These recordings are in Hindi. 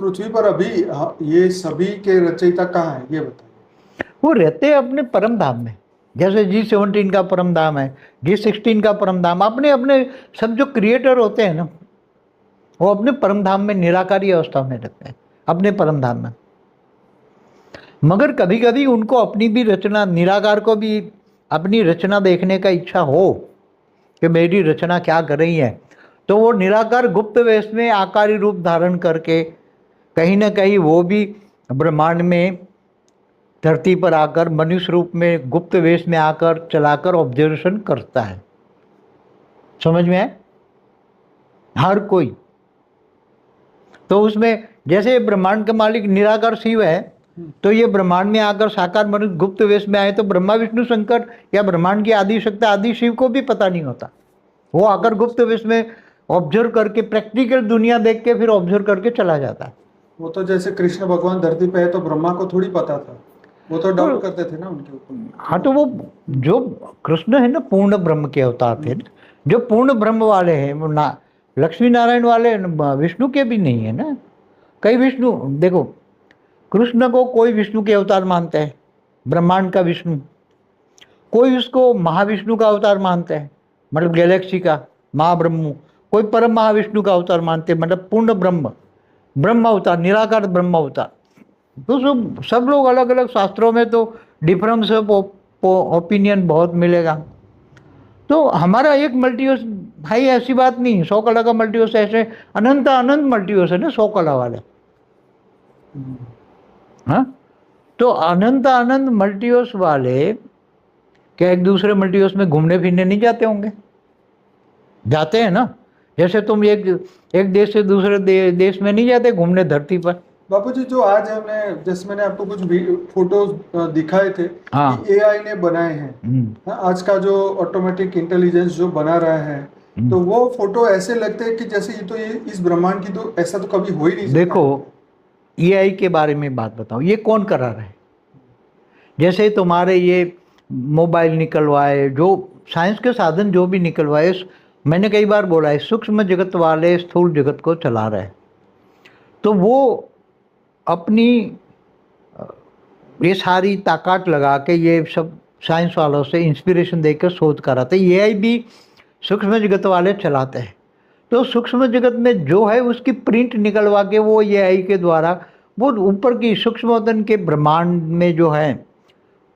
पृथ्वी पर अभी ये सभी के रचयिता कहाँ है, ये बताइए। वो रहते हैं अपने परम धाम में। जैसे G17 का परम धाम है, G16 का परम धाम, अपने अपने सब जो क्रिएटर होते हैं ना, वो अपने परम धाम में निराकारी अवस्था में रहते हैं, अपने परम धाम में। मगर कभी कभी उनको अपनी भी रचना, निराकार को भी अपनी रचना देखने का इच्छा हो कि मेरी रचना क्या कर रही है, तो वो निराकार गुप्त वेश में आकारी रूप धारण करके कहीं ना कहीं वो भी ब्रह्मांड में धरती पर आकर मनुष्य रूप में गुप्त वेश में आकर चलाकर ऑब्जर्वेशन करता है। समझ में आए? हर कोई। तो उसमें जैसे ब्रह्मांड का मालिक निराकार शिव है, तो ये ब्रह्मांड में आकर साकार मनुष्य गुप्त वेश में आए तो ब्रह्मा विष्णु शंकर या ब्रह्मांड की आदि शक्ति आदि शिव को भी पता नहीं होता। वो आकर गुप्त वेश में ऑब्जर्व करके प्रैक्टिकल दुनिया देख के फिर ऑब्जर्व करके चला जाता है। वो तो जैसे कृष्ण भगवान धरती पे है तो ब्रह्मा को थोड़ी पता था, वो तो डाउट करते थे ना उनके ऊपर। हाँ, तो वो जो कृष्ण है ना, पूर्ण ब्रह्म के अवतार थे ना, जो पूर्ण ब्रह्म वाले हैं, वो ना लक्ष्मी नारायण वाले विष्णु के भी नहीं है ना। कई विष्णु, देखो कृष्ण को कोई विष्णु के अवतार मानते हैं, ब्रह्मांड का विष्णु, कोई उसको महाविष्णु का अवतार मानते हैं, मतलब गैलेक्सी का महाब्रह्म, कोई परम महाविष्णु का अवतार मानते हैं, मतलब पूर्ण ब्रह्म, ब्रह्म अवतार, निराकार ब्रह्म अवतार। तो सब लोग अलग अलग शास्त्रों में तो डिफरेंस ऑफ ओपिनियन बहुत मिलेगा। तो हमारा एक मल्टीवर्स भाई ऐसी बात नहीं, 100 कला का मल्टीवर्स ऐसे अनंत अनंत मल्टीवर्स है ना 100 कला वाले। हाँ, तो अनंत अनंत मल्टीवर्स वाले क्या एक दूसरे मल्टीवर्स में घूमने फिरने नहीं जाते होंगे? जाते हैं ना। जैसे तुम एक देश से दूसरे देश में नहीं जाते घूमने धरती पर। बापूजी, जो आज हमने, जैसे मैंने आपको कुछ फोटोज दिखाए थे हाँ। कि एआई ने बनाए हैं, आज का जो ऑटोमेटिक इंटेलिजेंस जो बना रहा है, तो वो फोटो ऐसे लगते हैं कि जैसे ये इस ब्रह्मांड की तो ऐसा तो कभी हो ही नहीं सकता। देखो एआई के बारे में बात बताओ, ये कौन करा रहा है? जैसे तुम्हारे ये मोबाइल निकलवाए, जो साइंस के साधन जो भी निकलवाए, मैंने कई बार बोला है, सूक्ष्म जगत वाले स्थूल जगत को चला रहे हैं। तो वो अपनी ये सारी ताकत लगा के ये सब साइंस वालों से इंस्पिरेशन देकर शोध कराते। एआई भी सूक्ष्म जगत वाले चलाते हैं। तो सूक्ष्म जगत में जो है उसकी प्रिंट निकलवा के वो एआई के द्वारा वो ऊपर की सूक्ष्मतन के ब्रह्मांड में जो है,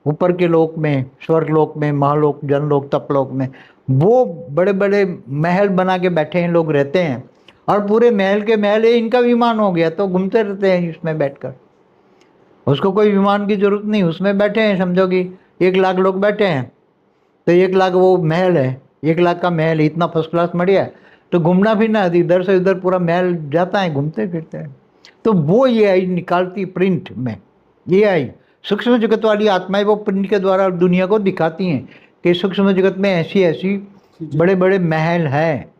ऊपर के लोक में, स्वर्ग लोक में, महालोक, जनलोक, तपलोक में, वो बड़े बड़े महल बना के बैठे हैं, लोग रहते हैं, और पूरे महल के महल इनका विमान हो गया तो घूमते रहते हैं इसमें बैठकर। उसको कोई विमान की जरूरत नहीं, उसमें बैठे हैं, समझो कि 1 लाख लोग बैठे हैं, तो 1 लाख वो महल है, 1 लाख का महल इतना फर्स्ट क्लास बढ़िया है, तो घूमना फिरना इधर से उधर पूरा महल जाता है, घूमते फिरते हैं। तो वो एआई निकालती प्रिंट में, एआई सूक्ष्म जगत वाली आत्माएं वो प्रिंट के द्वारा दुनिया को दिखाती हैं कि सूक्ष्म जगत में ऐसी ऐसी बड़े बड़े महल हैं।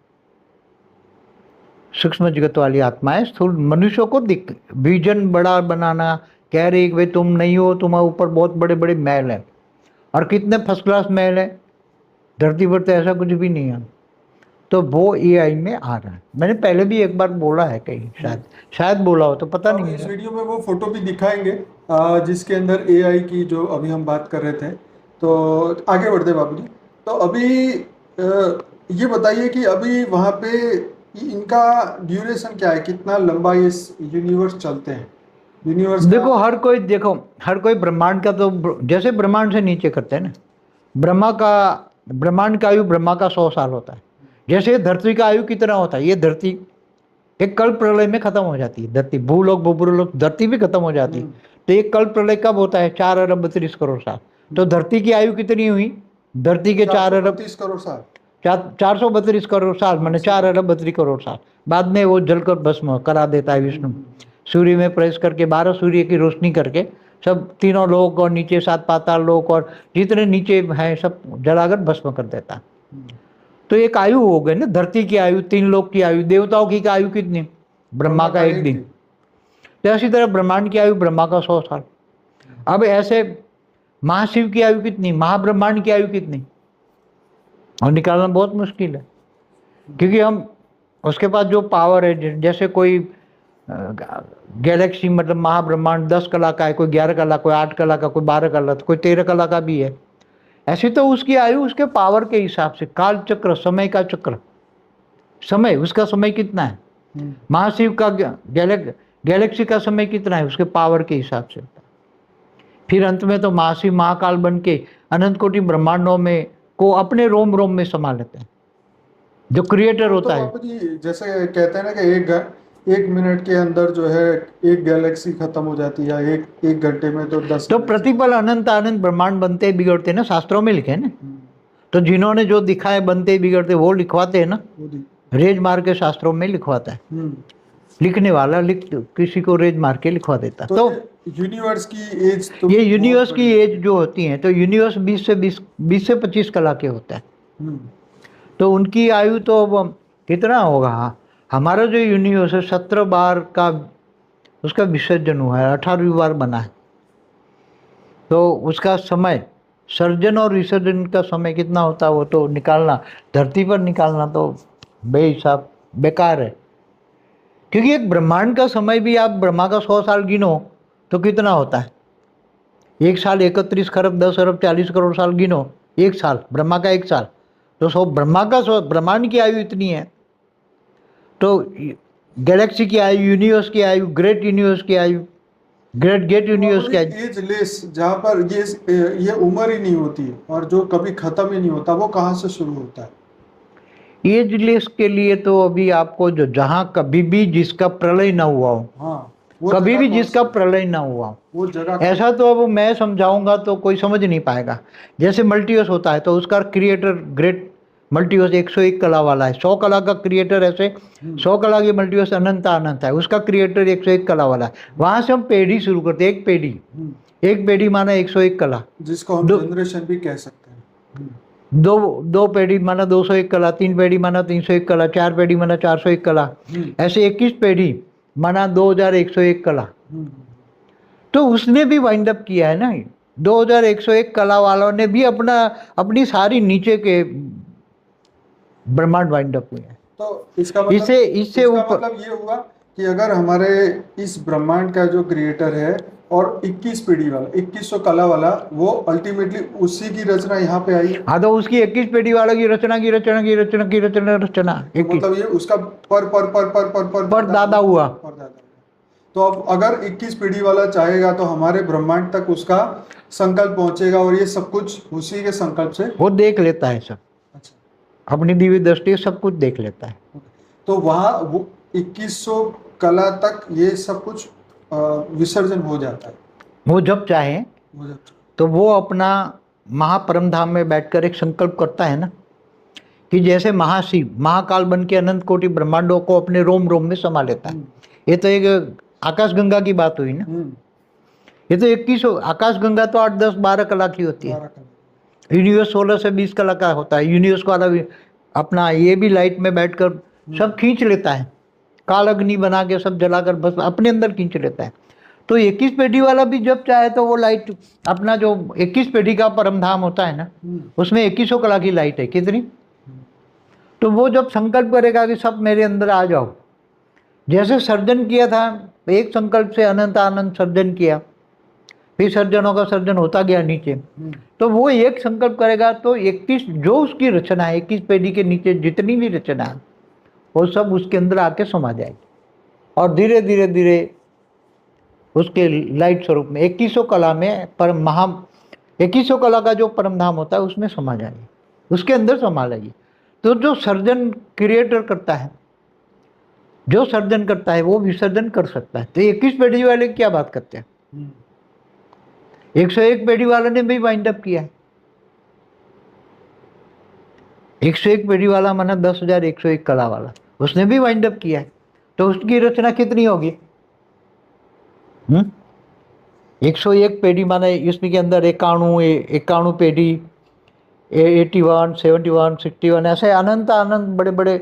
सूक्ष्म जगत वाली आत्माएं स्थूल मनुष्यों को विजन बड़ा बनाना, कह रही कि भाई तुम नहीं हो, तुम्हारे ऊपर बहुत बड़े बड़े महल हैं, और कितने फर्स्ट क्लास महल है धरती पर, तो ऐसा कुछ भी नहीं है। तो वो एआई में आ रहा है। मैंने पहले भी एक बार बोला है कहीं, शायद बोला हो तो पता नहीं। इस वीडियो में वो फोटो भी दिखाएंगे जिसके अंदर एआई की जो अभी हम बात कर रहे थे। तो आगे बढ़ते बाबूजी। तो अभी ये बताइए कि अभी वहाँ पे इनका ड्यूरेशन क्या है, कितना लंबा ये यूनिवर्स चलते हैं? यूनिवर्स देखो हर कोई ब्रह्मांड का, तो जैसे ब्रह्मांड से नीचे करते हैं ना, ब्रह्मांड का आयु ब्रह्मा का 100 साल होता है। जैसे धरती का आयु कितना होता है, ये धरती एक कल्प प्रलय में खत्म हो जाती है, धरती भूलोक भूलोक धरती भी खत्म हो जाती है। तो एक कल्प प्रलय कब होता है? 4 अरब 32 करोड़ साल। तो धरती की आयु कितनी हुई? धरती के 4 अरब 32 करोड़ साल, 432 करोड़ साल, मैंने 4 अरब 32 करोड़ साल। बाद में वो जलकर भस्म करा देता है विष्णु, सूर्य में प्रवेश करके 12 सूर्य की रोशनी करके सब तीनों लोक और नीचे 7 पाताल लोक और जितने नीचे हैं सब जलाकर भस्म कर देता है। तो एक आयु हो गई ना धरती की आयु, 3 लोक की आयु। देवताओं की आयु कितनी? ब्रह्मा का 1 दिन। तो इसी तरह ब्रह्मांड की आयु ब्रह्मा का 100 साल। अब ऐसे महाशिव की आयु कितनी, महाब्रह्मांड की आयु कितनी, और निकालना बहुत मुश्किल है, क्योंकि हम उसके पास जो पावर है, जैसे कोई गैलेक्सी मतलब महाब्रह्मांड 10 कला का है, कोई 11 कला, कोई 8 कला का, कोई 12 कला, कोई 13 कला का भी है। ऐसे तो उसकी आयु उसके पावर के हिसाब से, काल चक्र, समय का चक्र, समय उसका समय कितना है, महाशिव का गैलेक्सी का समय कितना है, उसके पावर के हिसाब से होता है। फिर अंत में तो महाशिव महाकाल बन के अनंत कोटि ब्रह्मांडों में को अपने रोम रोम में समा लेते हैं, जो क्रिएटर तो होता है। बापू जी जैसे कहते हैं ना कि एक मिनट के अंदर जो है एक गैलेक्सी खत्म हो जाती है, एक घंटे में तो 10 तो प्रतिपल अनंत अनंत ब्रह्मांड बनते बिगड़ते ना, शास्त्रों में लिखे ना। तो जिन्होंने जो दिखाए बनते बिगड़ते वो लिखवाते हैं ना, रेज मार के शास्त्रों में लिखवाता है। लिखने वाला किसी को रेज मार के लिखवा देता। तो यूनिवर्स की एज तो ये यूनिवर्स की एज जो होती है, तो यूनिवर्स 20 से 25 कला के होता है। तो उनकी आयु तो अब कितना होगा, हमारा जो यूनिवर्स है 17 बार का उसका विसर्जन हुआ है, 18वीं बार बना है। तो उसका समय, सर्जन और विसर्जन का समय कितना होता है वो तो निकालना, धरती पर निकालना तो बेहिसाब बेकार है। क्योंकि एक ब्रह्मांड का समय भी आप ब्रह्मा का 100 साल गिनो तो कितना होता है, एक साल 31 खरब 10 अरब 40 करोड़ साल गिनो, एक साल ब्रह्मा का एक साल, तो 100 ब्रह्मा का 100 ब्रह्मांड की आयु इतनी है। तो गैलेक्सी की आयु, यूनिवर्स की आयु, ग्रेट यूनिवर्स की आयु, ग्रेट गेट यूनिवर्स की आयु, एजलेस, जहाँ पर ये उम्र ही नहीं होती और जो कभी खत्म ही नहीं होता, वो कहाँ से शुरू होता है? एजलेस के लिए तो अभी आपको जो जहाँ कभी भी जिसका प्रलय ना हुआ हो, हाँ, कभी भी जिसका प्रलय ना हुआ हो, वो जगह ऐसा तो अब मैं समझाऊंगा तो कोई समझ नहीं पाएगा। जैसे मल्टीवर्स होता है तो उसका क्रिएटर ग्रेट मल्टीवर्स 101 कला वाला है, 100 कला का क्रिएटर, ऐसे 100 कला की मल्टीवर्स अनंत अनंत है, उसका क्रिएटर 101 कला वाला है। वहां से हम पेढ़ी शुरू करते हैं, एक पेढ़ी माना 101 कला, जिसको हम जनरेशन भी कह सकते हैं। दो पेढ़ी माना 201 कला, 3 पेढ़ी माना 301 कला, 4 पेढ़ी माना 401 कला, ऐसे 21 पेढ़ी माना 2101 कला। तो उसने भी वाइंड अप किया है ना, 2101 कला वालों ने भी अपनी सारी नीचे के ब्रह्मांड वाइंड अप हुए हैं। तो इसका मतलब इससे ऊपर मतलब ये हुआ कि अगर हमारे इस ब्रह्मांड का जो क्रिएटर है और 21 पीढ़ी वाला 2100 कला वाला, वो अल्टीमेटली उसी की रचना यहाँ पे आई। हाँ, तो उसकी 21 पीढ़ी वालों की रचना मतलब ये उसका पर दादा हुआ। तो अब अगर 21 पीढ़ी वाला चाहेगा तो हमारे ब्रह्मांड तक उसका संकल्प पहुंचेगा और ये सब कुछ उसी के संकल्प से वो देख लेता है सब। अच्छा, अपनी दिव्य दृष्टि सब कुछ देख लेता है। तो वहाँ वो 2100 कला तक ये सब कुछ विसर्जन हो जाता है। वो जब चाहे तो वो अपना महापरम धाम में बैठकर एक संकल्प करता है ना, कि जैसे महाशिव महाकाल बन के अनंत कोटि ब्रह्मांडों को अपने रोम रोम में समा लेता है। ये तो एक आकाश गंगा की बात हुई ना। ये तो 2100, आकाश गंगा तो 8, 10, 12 कला की होती है। यूनिवर्स 16 से 20 कला का होता है। यूनिवर्स वाला भी अपना ये भी लाइट में बैठकर सब खींच लेता है, काल अग्नि बना के सब जलाकर बस अपने अंदर खींच लेता है। तो 21 पेढ़ी वाला भी जब चाहे तो वो लाइट अपना जो 21 पेढ़ी का परम धाम होता है ना, उसमें 2100 कला की लाइट है कितनी। तो वो जब संकल्प करेगा कि सब मेरे अंदर आ जाओ, जैसे सर्जन किया था एक संकल्प से अनंत आनंद सर्जन किया, फिर सर्जनों का सर्जन होता गया नीचे, तो वो एक संकल्प करेगा तो 21 जो उसकी रचना है 21 पेढ़ी के नीचे जितनी भी रचना है वो सब उसके अंदर आके समा जाएगी और धीरे धीरे धीरे उसके लाइट स्वरूप में 2100 कला में परम 2100 कला का जो परम धाम होता है उसमें समा जाएगी, उसके अंदर समा जाएगी। तो जो सर्जन क्रिएटर करता है, जो सर्जन करता है वो विसर्जन कर सकता है। तो 21 पेढ़ी वाले क्या बात करते हैं, 101 पेढ़ी वाले ने भी वाइंड अप किया है। 101 पेढ़ी वाला माना 10,101 कला वाला, उसने भी वाइंड अप किया है। तो उसकी रचना कितनी होगी, 101 पेढ़ी माना इसमें के अंदर 91 पेढ़ी, 81, 71, 61 ऐसे अनंत अनंत बड़े बड़े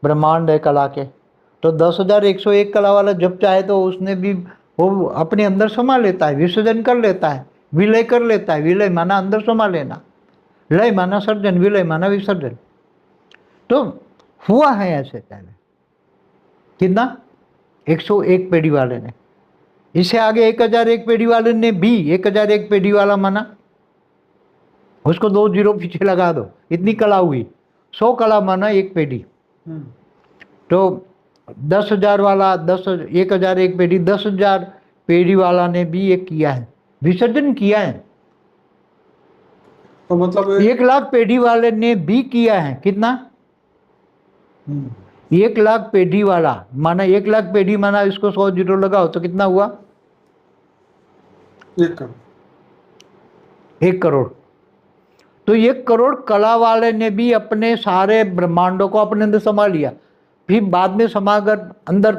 ब्रह्मांड है कला के। तो 10,101 कला वाला जब चाहे तो उसने भी वो अपने अंदर समा लेता है, विसर्जन कर लेता है, विलय कर लेता है। विलय माना अंदर समा लेना, लय माना सर्जन, विलय माना विसर्जन। तो हुआ है ऐसे पहले कितना 101 पेढ़ी वाले ने। इससे आगे 1001 पेढ़ी वाले ने भी 1001 पेढ़ी वाला माना, उसको 2 जीरो पीछे लगा दो, इतनी कला हुई। 100 कला माना एक पेढ़ी। तो 10,000 वाला 1001 पेढ़ी 10,000 पेढ़ी वाला ने भी ये किया है, विसर्जन किया है। तो मतलब 1 लाख पेढ़ी वाले ने भी किया है। कितना? 1 लाख पेढ़ी वाला माना, 1 लाख पेढ़ी माना, इसको 100 जीरो लगाओ तो कितना हुआ? 1 करोड़। तो 1 करोड़ कला वाले ने भी अपने सारे ब्रह्मांडों को अपने अंदर समा लिया, फिर बाद में समाकर अंदर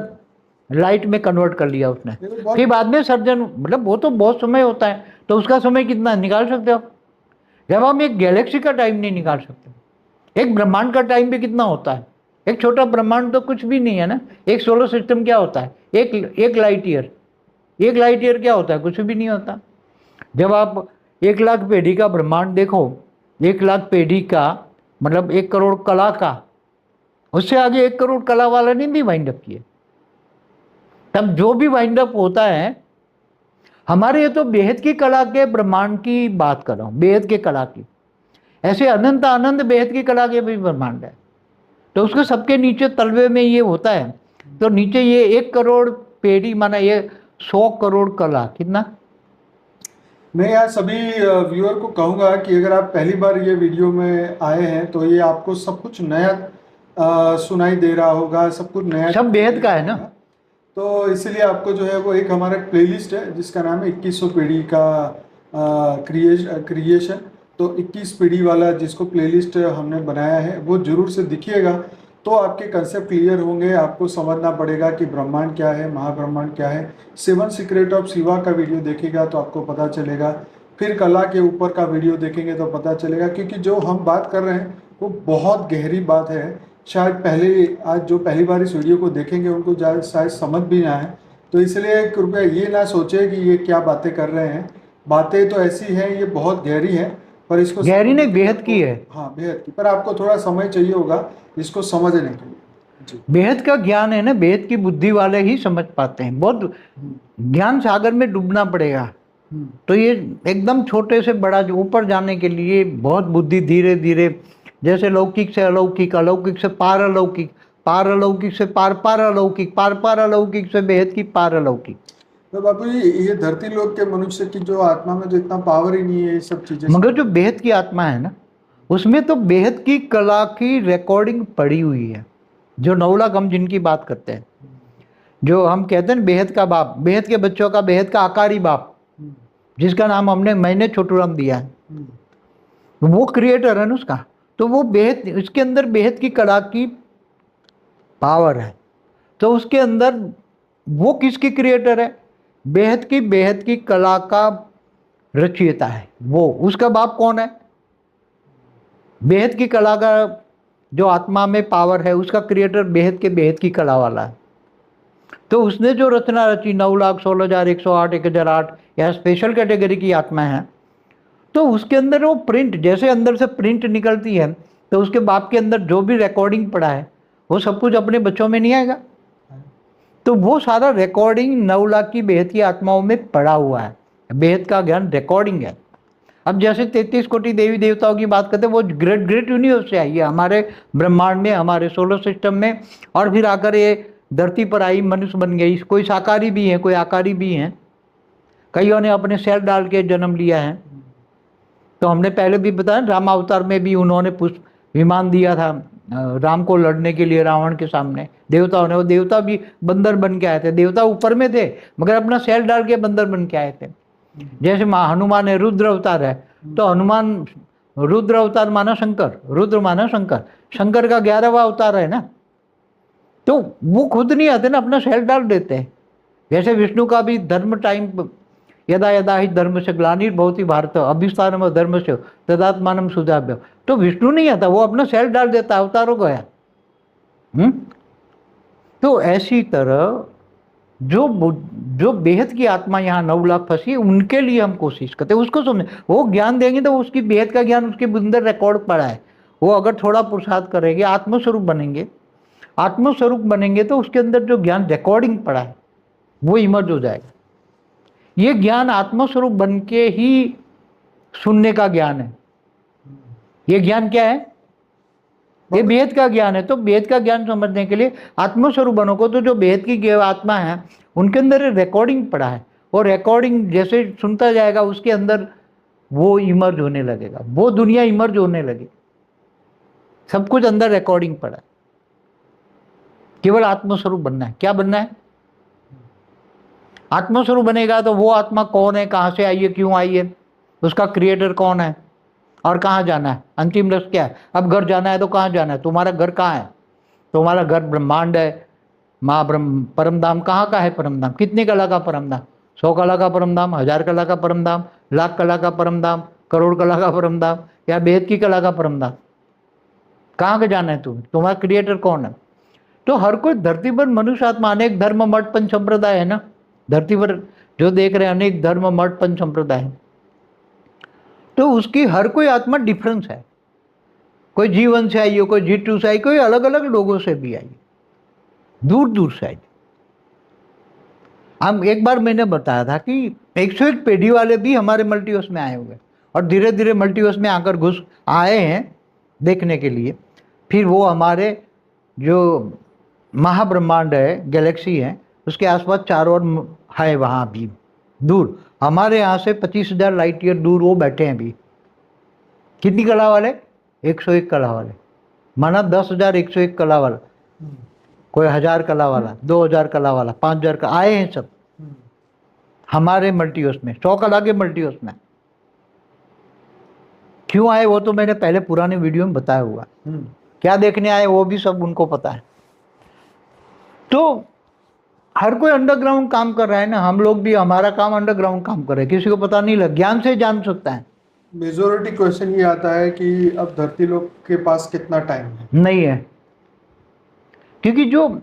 लाइट में कन्वर्ट कर लिया उसने, फिर बाद में सर्जन, मतलब वो तो बहुत समय होता है। तो उसका समय कितना निकाल सकते हो? जब हम एक गैलेक्सी का टाइम नहीं निकाल सकते, एक ब्रह्मांड का टाइम भी कितना होता है? एक छोटा ब्रह्मांड तो कुछ भी नहीं है ना। एक सोलर सिस्टम क्या होता है? एक लाइट ईयर। 1 लाइट ईयर क्या होता है? कुछ भी नहीं होता। जब आप 1 लाख पेढ़ी का ब्रह्मांड देखो, 1 लाख पेढ़ी का मतलब 1 करोड़ कला का, उससे आगे 1 करोड़ कला वाला ने भी वाइंड अप किए। तब जो भी वाइंड अप होता है हमारे, ये तो बेहद की कला के ब्रह्मांड की बात कर रहा हूँ, बेहद के कला की। ऐसे अनंत आनंद बेहद की कला के भी ब्रह्मांड है। तो उसके सबके नीचे तलवे में ये होता है। तो नीचे ये 1 करोड़ पेढ़ी माना ये 100 करोड़ कला। कितना? मैं यहाँ सभी व्यूअर को कहूँगा कि अगर आप पहली बार ये वीडियो में आए हैं तो ये आपको सब कुछ नया सुनाई दे रहा होगा, सब कुछ नया, सब बेहद का है ना। तो इसलिए आपको जो है वो एक हमारा प्लेलिस्ट है जिसका नाम है 2100 पीढ़ी का क्रिएशन। तो 21 पीढ़ी वाला जिसको प्लेलिस्ट हमने बनाया है वो जरूर से दिखिएगा, तो आपके कंसेप्ट क्लियर होंगे। आपको समझना पड़ेगा कि ब्रह्मांड क्या है, महाब्रह्मांड क्या है। 7 सीक्रेट ऑफ शिवा का वीडियो देखेगा तो आपको पता चलेगा। फिर कला के ऊपर का वीडियो देखेंगे तो पता चलेगा, क्योंकि जो हम बात कर रहे हैं वो बहुत गहरी बात है। शायद आज जो पहली बार इस वीडियो को देखेंगे उनको शायद समझ भी ना आए, तो इसलिए कृपया ये ना सोचे कि ये क्या बातें कर रहे हैं। बातें तो ऐसी हैं, ये बहुत गहरी है, पर इसको गहरी ने बेहद की है। हाँ बेहद की, पर आपको थोड़ा समय चाहिए होगा इसको समझने के लिए। जी। बेहद का ज्ञान है ना, बेहद की बुद्धि वाले ही समझ पाते हैं। बहुत ज्ञान सागर में डूबना पड़ेगा। तो ये एकदम छोटे से बड़ा ऊपर जाने के लिए बहुत बुद्धि, धीरे धीरे, जैसे लौकिक से अलौकिक, अलौकिक से पारलौकिक, पारलौकिक से पार पारलौकिक, पार पारलौकिक से बेहद की पारलौकिक। तो बाबू जी, ये धरती लोक के मनुष्य की जो आत्मा में जो इतना पावर ही नहीं है ये सब चीजें, मगर जो बेहद की आत्मा है ना, उसमें तो बेहद की कला की रिकॉर्डिंग पड़ी हुई है। जो 9 लाख हम जिनकी बात करते हैं, जो हम कहते हैं बेहद का बाप, बेहद के बच्चों का बेहद का आकारी बाप, जिसका नाम मैंने छोटू राम दिया है, वो क्रिएटर है ना उसका। तो वो बेहद, इसके अंदर बेहद की कला की पावर है। तो उसके अंदर वो किसकी क्रिएटर है? बेहद की कला का रचयिता है वो। उसका बाप कौन है? बेहद की कला का जो आत्मा में पावर है उसका क्रिएटर बेहद की कला वाला है। तो उसने जो रचना रची 9 लाख 16,108 1008 या स्पेशल कैटेगरी की आत्मा है, तो उसके अंदर वो प्रिंट, जैसे अंदर से प्रिंट निकलती है, तो उसके बाप के अंदर जो भी रिकॉर्डिंग पड़ा है वो सब कुछ अपने बच्चों में नहीं आएगा। तो वो सारा रिकॉर्डिंग 9 लाख की बेहद की आत्माओं में पड़ा हुआ है। बेहद का ज्ञान रिकॉर्डिंग है। अब जैसे 33 कोटि देवी देवताओं की बात करते हैं, वो ग्रेट यूनिवर्स से आई है हमारे ब्रह्मांड में, हमारे सोलर सिस्टम में, और फिर आकर ये धरती पर आई, मनुष्य बन गई। कोई साकारी भी हैं, कोई आकारी भी हैं, कईयों ने अपने सेल डाल के जन्म लिया है। तो हमने पहले भी बताया, राम अवतार में भी उन्होंने पुष्प विमान दिया था राम को लड़ने के लिए रावण के सामने देवताओं ने। वो देवता भी बंदर बन के आए थे, देवता ऊपर में थे मगर अपना सेल डाल के बंदर बन के आए थे। जैसे हनुमान है, रुद्र अवतार है, तो हनुमान रुद्र अवतार माना शंकर, रुद्र माना शंकर, शंकर का 11वां अवतार है ना। तो वो खुद नहीं आते ना, अपना सेल डाल देते हैं। जैसे विष्णु का भी धर्म टाइम, यदा यदा ही धर्म से ग्लानिर्भवति भारत अभिष्ठानम धर्म से तदात्मानम सुधाभ्य। तो विष्णु नहीं आता, वो अपना सेल डाल देता, अवतार हो गया। तो ऐसी तरह जो बेहद की आत्मा यहाँ 9 लाख फंसी, उनके लिए हम कोशिश करते हैं उसको समझे। वो ज्ञान देंगे तो उसकी बेहद का ज्ञान उसके अंदर रिकॉर्ड पड़ा है। वो अगर थोड़ा पुरुषार्थ करेंगे, आत्मस्वरूप बनेंगे, आत्मस्वरूप बनेंगे तो उसके अंदर जो ज्ञान रिकॉर्डिंग पड़ा है वो इमर्ज हो जाएगा। ये ज्ञान आत्मस्वरूप बन के ही सुनने का ज्ञान है। ये ज्ञान क्या है? ये बेहद का ज्ञान है। तो बेहद का ज्ञान समझने के लिए आत्मस्वरूप बनोगे तो जो बेहद की आत्मा है उनके अंदर रिकॉर्डिंग पड़ा है, और रिकॉर्डिंग जैसे सुनता जाएगा उसके अंदर वो इमर्ज होने लगेगा, वो दुनिया इमर्ज होने लगेगी। सब कुछ अंदर रिकॉर्डिंग पड़ा है। केवल आत्मस्वरूप बनना है। क्या बनना है? आत्मस्वरूप बनेगा तो वो आत्मा कौन है, कहाँ से आई है, क्यों आई है, उसका क्रिएटर कौन है और कहाँ जाना है, अंतिम लक्ष्य क्या है। अब घर जाना है तो कहाँ जाना है? तुम्हारा घर कहाँ है? तुम्हारा घर ब्रह्मांड है, माँ ब्रह्म परमधाम कहाँ का है? परमधाम कितनी कला का परमधाम? 100 कला का परमधाम, 1000 कला का परमधाम, लाख कला का परमधाम, करोड़ कला का परमधाम, या बेहद की कला का परमधाम? कहाँ के जाना है तुम्हें? तुम्हारा क्रिएटर कौन है? तो हर कोई धरती पर मनुष्य आत्मा, अनेक धर्म मठ पंच संप्रदाय है ना धरती पर जो देख रहे हैं, अनेक धर्म मठ पंच संप्रदाय है। तो उसकी हर कोई आत्मा डिफरेंस है। कोई जीवन से आई हो, कोई G2 से आई, कोई अलग अलग लोगों से भी आई, दूर दूर से आई। हम एक बार मैंने बताया था कि 101 पीढ़ी वाले भी हमारे मल्टीवर्स में आए हुए, और धीरे धीरे मल्टीवर्स में आकर घुस आए हैं देखने के लिए। फिर वो हमारे जो महाब्रह्मांड है, गैलेक्सी है, उसके आसपास चारों ओर है, वहाँ भी दूर हमारे यहाँ से 25,000 लाइट ईयर दूर वो बैठे हैं अभी। कितनी कला वाले? 101 कला वाले। माना 10,000 101 कला वाला, कोई 1000 कला वाला, 2000 कला वाला, 5000 का आए हैं सब हमारे मल्टीवर्स में, 100 कला के मल्टीवर्स में। क्यों आए वो तो मैंने पहले पुराने वीडियो में बताया हुआ। क्या देखने आए वो भी सब उनको पता है। तो हर कोई अंडरग्राउंड काम कर रहा है ना, हम लोग भी हमारा काम अंडरग्राउंड काम कर रहे हैं, किसी को पता नहीं लग, ज्ञान से जान सकता है। मेजोरिटी क्वेश्चन ये आता है कि अब धरती लोग के पास कितना टाइम है? नहीं है, क्योंकि जो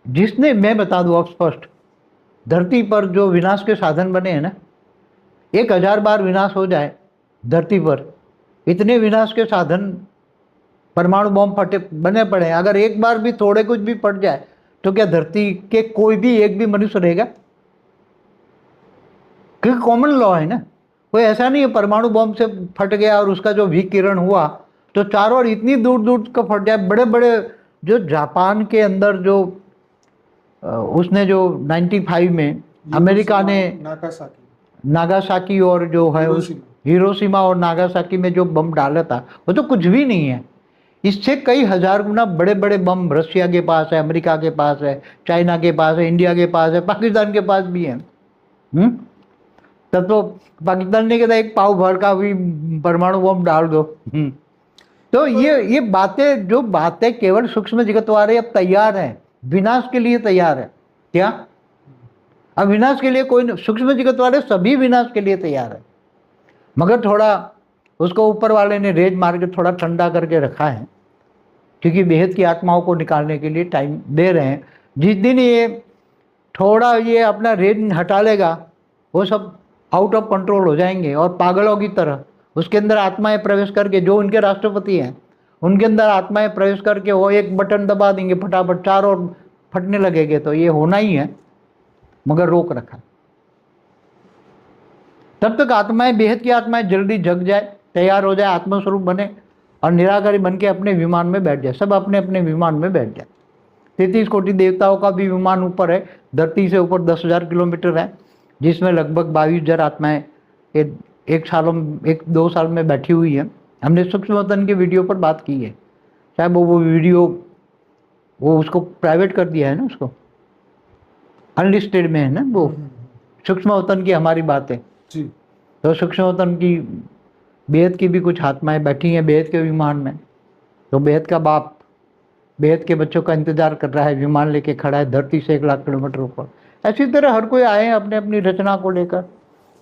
जिसने, मैं बता दूं अब स्पष्ट, धरती पर जो विनाश के साधन बने हैं ना, 1000 बार विनाश हो जाए धरती पर, इतने विनाश के साधन परमाणु बॉम्ब फटे बने पड़े हैं, अगर एक बार भी थोड़े कुछ भी फट जाए तो क्या धरती के कोई भी एक भी मनुष्य रहेगा? क्योंकि कॉमन लॉ है ना, कोई ऐसा नहीं है परमाणु बॉम्ब से फट गया और उसका जो विकिरण हुआ तो चारों ओर इतनी दूर दूर का फट जाए। बड़े बड़े जो जापान के अंदर जो उसने जो 95 में अमेरिका ने नागासाकी और जो है हिरोशिमा और नागासाकी में जो बम डाला था, वो तो कुछ भी नहीं है। इससे कई हजार गुना बड़े बड़े बम रशिया के पास है, अमेरिका के पास है, चाइना के पास है, इंडिया के पास है, पाकिस्तान के पास भी है। तब तो पाकिस्तान ने कहता एक पाव भर का भी परमाणु बम डाल दो। तो ये बातें, जो बातें केवल सूक्ष्म जगत वाले अब तैयार हैं, विनाश के लिए तैयार है। क्या? अब विनाश के लिए कोई, सूक्ष्म जगत वाले सभी विनाश के लिए तैयार है, मगर थोड़ा उसको ऊपर वाले ने रेज मार के थोड़ा ठंडा करके रखा है, क्योंकि बेहद की आत्माओं को निकालने के लिए टाइम दे रहे हैं। जिस दिन ये थोड़ा ये अपना रेज हटा लेगा, वो सब आउट ऑफ कंट्रोल हो जाएंगे और पागलों की तरह उसके अंदर आत्माएं प्रवेश करके, जो उनके राष्ट्रपति हैं उनके अंदर आत्माएं प्रवेश करके वो एक बटन दबा देंगे, फटाफट चारों ओर फटने लगेंगे। तो ये होना ही है, मगर रोक रखा। तब तक आत्माएं, बेहद की आत्माएं जल्दी जग जाए, तैयार हो जाए, आत्मस्वरूप बने और निराकारी बन के अपने विमान में बैठ जाए। सब अपने अपने विमान में बैठ जाए। 33 कोटि देवताओं का भी विमान ऊपर है, धरती से ऊपर 10,000 किलोमीटर है, जिसमें लगभग 22,000 आत्माएं एक सालों में, 1-2 साल में बैठी हुई है। हमने सूक्ष्म वतन के वीडियो पर बात की है, चाहे वो वीडियो वो उसको प्राइवेट कर दिया है ना, उसको अनलिस्टेड में है ना वो। सूक्ष्म वतन की हमारी बात है जी। तो सूक्ष्म वतन की बेहद की भी कुछ आत्माएं बैठी हैं बेहद के विमान में। तो बेहद का बाप बेहद के बच्चों का इंतजार कर रहा है, विमान लेके खड़ा है धरती से 1 लाख किलोमीटर ऊपर। ऐसी तरह हर कोई आए हैं अपने अपनी रचना को लेकर,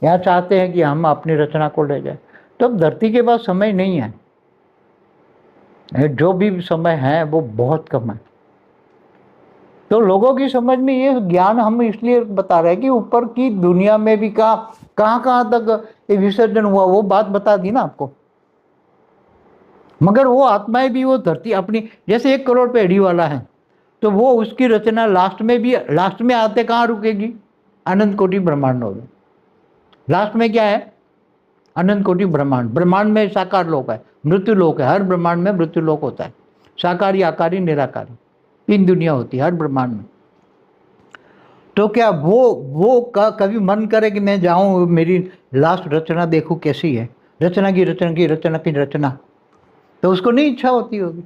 यहाँ चाहते हैं कि हम अपनी रचना को ले जाए। तो अब धरती के पास समय नहीं है, जो भी समय है वो बहुत कम है। तो लोगों की समझ में ये ज्ञान हम इसलिए बता रहे हैं कि ऊपर की दुनिया में भी कहाँ तक ये विसर्जन हुआ, वो बात बता दी ना आपको। मगर वो आत्माएं भी वो धरती अपनी, जैसे 1 करोड़ पेड़ी वाला है तो वो उसकी रचना लास्ट में आते कहाँ रुकेगी? अनंत कोटि ब्रह्मांड होगा। लास्ट में क्या है? अनंत कोटि ब्रह्मांड। ब्रह्मांड में साकार लोक है, मृत्यु लोक है, हर ब्रह्मांड में मृत्यु लोक होता है। साकारी, आकारी, निराकारी 3 दुनिया होती है हर ब्रह्मांड में। तो क्या वो कभी मन करे कि मैं जाऊं, मेरी लास्ट रचना देखूं कैसी है, रचना की रचना, तो उसको नहीं इच्छा होती होगी।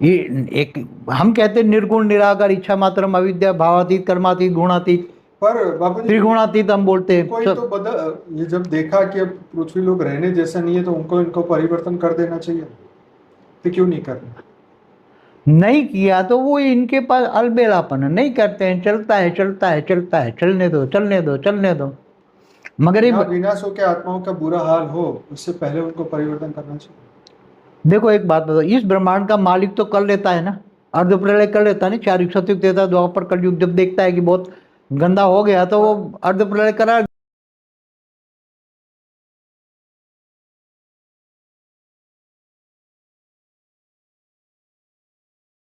ये एक हम कहते हैं निर्गुण निराकार इच्छा मात्रम अविद्या भावातीत कर्मातीत गुणातीत पर बाबूजी त्रिगुणातीत हम बोलते हैं कोई तो बदल, ये जब देखा कि अब पृथ्वी लोग रहने जैसा नहीं है तो इनको परिवर्तन कर देना चाहिए, तो क्यों नहीं कर रहे? नहीं किया तो वो इनके पास अलबेलापन है, नहीं करते हैं, चलता है, चलने दो। मगर ये विनाश हो के आत्माओं का बुरा हाल हो, उससे पहले उनको परिवर्तन करना चाहिए। देखो एक बात बताओ, इस ब्रह्मांड का मालिक तो कर लेता है ना, अर्ध प्रलय कर लेता है ना, 4 युग सतयुग देता, द्वापर कलयुग जब देखता है कि बहुत गंदा हो गया तो वो अर्ध प्रलय करा